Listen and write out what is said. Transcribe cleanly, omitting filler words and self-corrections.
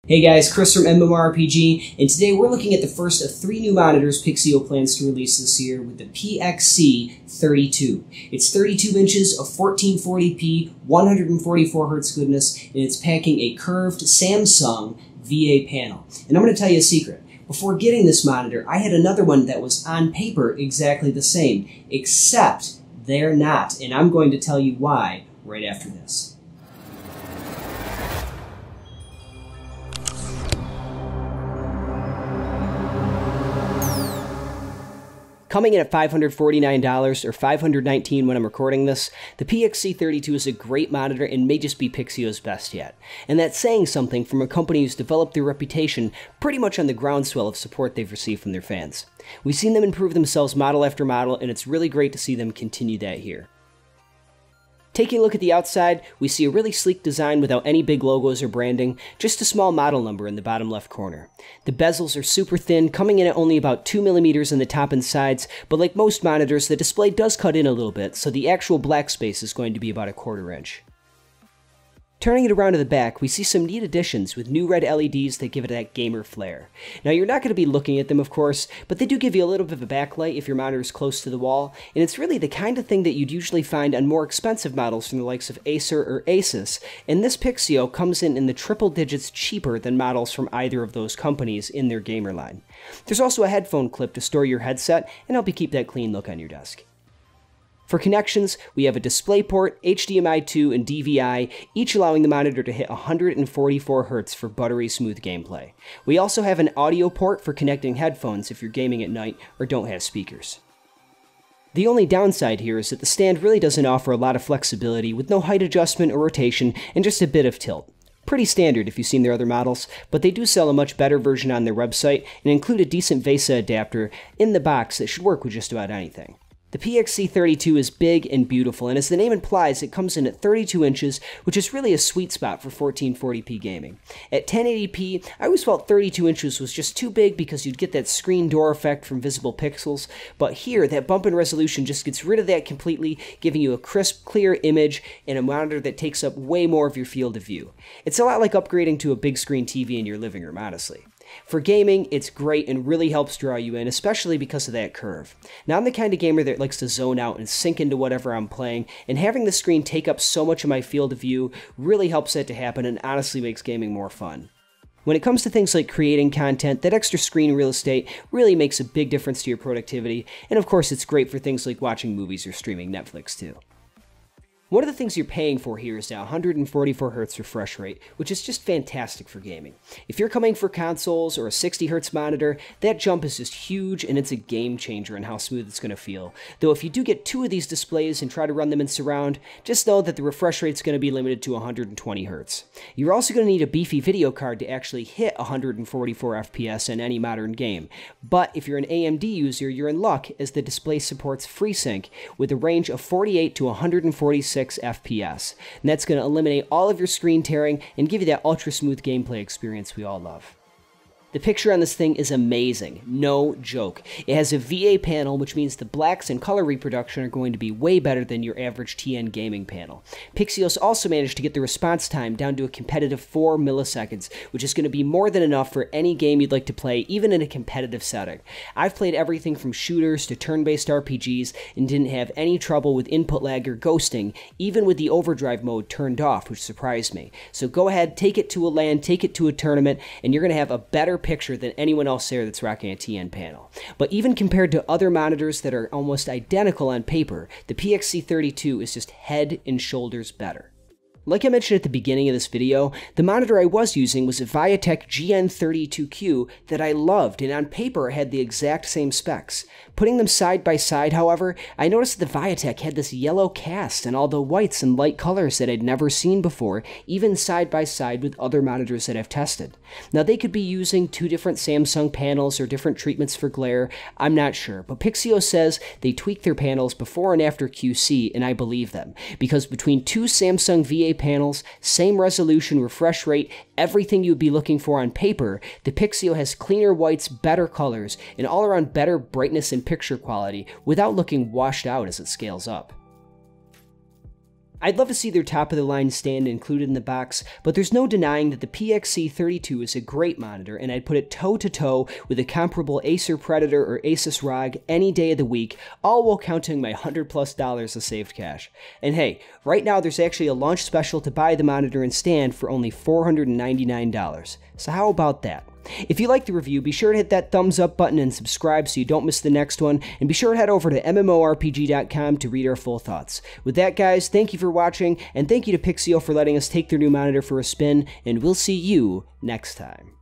Hey guys, Chris from MMORPG, and today we're looking at the first of 3 new monitors Pixio plans to release this year with the PXC32. It's 32 inches of 1440p, 144Hz goodness, and it's packing a curved Samsung VA panel. And I'm going to tell you a secret. Before getting this monitor, I had another one that was on paper exactly the same, except they're not, and I'm going to tell you why right after this. Coming in at $549 or $519 when I'm recording this, the PXC32 is a great monitor and may just be Pixio's best yet. And that's saying something from a company who's developed their reputation pretty much on the groundswell of support they've received from their fans. We've seen them improve themselves model after model, and it's really great to see them continue that here. Taking a look at the outside, we see a really sleek design without any big logos or branding, just a small model number in the bottom left corner. The bezels are super thin, coming in at only about 2mm in the top and sides, but like most monitors, the display does cut in a little bit, so the actual black space is going to be about 1/4 inch. Turning it around to the back, we see some neat additions with new red LEDs that give it that gamer flair. Now, you're not going to be looking at them, of course, but they do give you a little bit of a backlight if your monitor is close to the wall, and it's really the kind of thing that you'd usually find on more expensive models from the likes of Acer or Asus, and this Pixio comes in the triple digits cheaper than models from either of those companies in their gamer line. There's also a headphone clip to store your headset and help you keep that clean look on your desk. For connections, we have a DisplayPort, HDMI 2, and DVI, each allowing the monitor to hit 144Hz for buttery smooth gameplay. We also have an audio port for connecting headphones if you're gaming at night or don't have speakers. The only downside here is that the stand really doesn't offer a lot of flexibility with no height adjustment or rotation and just a bit of tilt. Pretty standard if you've seen their other models, but they do sell a much better version on their website and include a decent VESA adapter in the box that should work with just about anything. The PXC32 is big and beautiful, and as the name implies, it comes in at 32 inches, which is really a sweet spot for 1440p gaming. At 1080p, I always felt 32 inches was just too big because you'd get that screen door effect from visible pixels, but here, that bump in resolution just gets rid of that completely, giving you a crisp, clear image and a monitor that takes up way more of your field of view. It's a lot like upgrading to a big screen TV in your living room, honestly. For gaming, it's great and really helps draw you in, especially because of that curve. Now, I'm the kind of gamer that likes to zone out and sink into whatever I'm playing, and having the screen take up so much of my field of view really helps that to happen and honestly makes gaming more fun. When it comes to things like creating content, that extra screen real estate really makes a big difference to your productivity, and of course it's great for things like watching movies or streaming Netflix too. One of the things you're paying for here is that 144Hz refresh rate, which is just fantastic for gaming. If you're coming for consoles or a 60Hz monitor, that jump is just huge and it's a game changer in how smooth it's going to feel. Though if you do get 2 of these displays and try to run them in surround, just know that the refresh rate is going to be limited to 120Hz. You're also going to need a beefy video card to actually hit 144 FPS in any modern game. But if you're an AMD user, you're in luck as the display supports FreeSync with a range of 48 to 146 FPS, and that's going to eliminate all of your screen tearing and give you that ultra smooth gameplay experience we all love. The picture on this thing is amazing, no joke. It has a VA panel, which means the blacks and color reproduction are going to be way better than your average TN gaming panel. Pixio's also managed to get the response time down to a competitive 4 milliseconds, which is going to be more than enough for any game you'd like to play, even in a competitive setting. I've played everything from shooters to turn-based RPGs and didn't have any trouble with input lag or ghosting, even with the overdrive mode turned off, which surprised me. So go ahead, take it to a LAN, take it to a tournament, and you're going to have a better picture than anyone else there that's rocking a TN panel. But even compared to other monitors that are almost identical on paper, the PXC32 is just head and shoulders better. Like I mentioned at the beginning of this video, the monitor I was using was a Viatech GN32Q that I loved, and on paper had the exact same specs. Putting them side by side, however, I noticed the Viatech had this yellow cast and all the whites and light colors that I'd never seen before, even side by side with other monitors that I've tested. Now, they could be using 2 different Samsung panels or different treatments for glare, I'm not sure, but Pixio says they tweak their panels before and after QC, and I believe them, because between 2 Samsung VA panels, same resolution, refresh rate, everything you'd be looking for on paper, the Pixio has cleaner whites, better colors, and all around better brightness and picture quality without looking washed out as it scales up. I'd love to see their top-of-the-line stand included in the box, but there's no denying that the PXC32 is a great monitor, and I'd put it toe-to-toe with a comparable Acer Predator or Asus ROG any day of the week, all while counting my $100+ of saved cash. And hey, right now there's actually a launch special to buy the monitor and stand for only $499. So how about that? If you liked the review, be sure to hit that thumbs up button and subscribe so you don't miss the next one, and be sure to head over to mmorpg.com to read our full thoughts. With that, guys, thank you for watching, and thank you to Pixio for letting us take their new monitor for a spin, and we'll see you next time.